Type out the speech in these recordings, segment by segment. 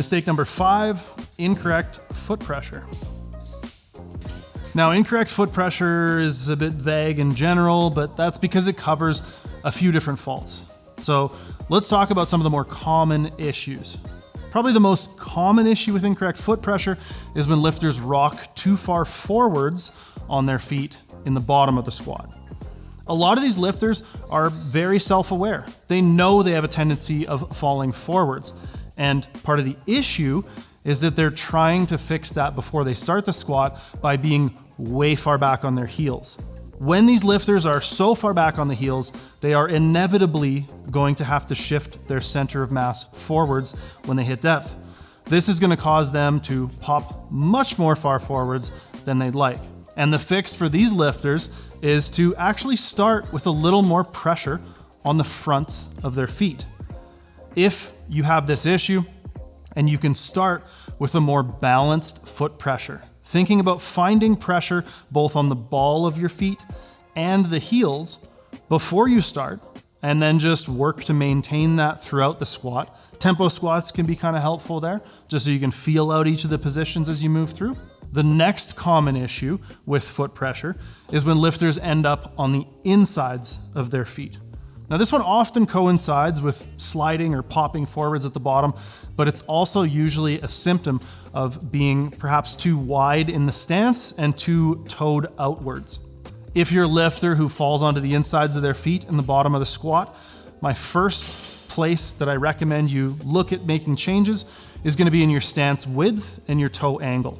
Mistake number 5, incorrect foot pressure. Now, incorrect foot pressure is a bit vague in general, but that's because it covers a few different faults. So let's talk about some of the more common issues. Probably the most common issue with incorrect foot pressure is when lifters rock too far forwards on their feet in the bottom of the squat. A lot of these lifters are very self-aware. They know they have a tendency of falling forwards. And part of the issue is that they're trying to fix that before they start the squat by being way far back on their heels. When these lifters are so far back on the heels, they are inevitably going to have to shift their center of mass forwards when they hit depth. This is going to cause them to pop much more far forwards than they'd like. And the fix for these lifters is to actually start with a little more pressure on the fronts of their feet. If you have this issue, and you can start with a more balanced foot pressure, thinking about finding pressure both on the ball of your feet and the heels before you start, and then just work to maintain that throughout the squat. Tempo squats can be kind of helpful there, just so you can feel out each of the positions as you move through. The next common issue with foot pressure is when lifters end up on the insides of their feet. Now, this one often coincides with sliding or popping forwards at the bottom, but it's also usually a symptom of being perhaps too wide in the stance and too toed outwards. If you're a lifter who falls onto the insides of their feet in the bottom of the squat, my first place that I recommend you look at making changes is going to be in your stance width and your toe angle.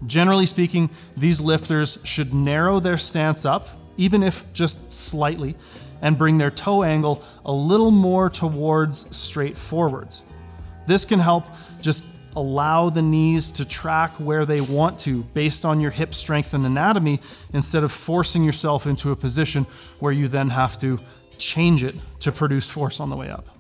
Generally speaking, these lifters should narrow their stance up, even if just slightly, and bring their toe angle a little more towards straight forwards. This can help just allow the knees to track where they want to based on your hip strength and anatomy, instead of forcing yourself into a position where you then have to change it to produce force on the way up.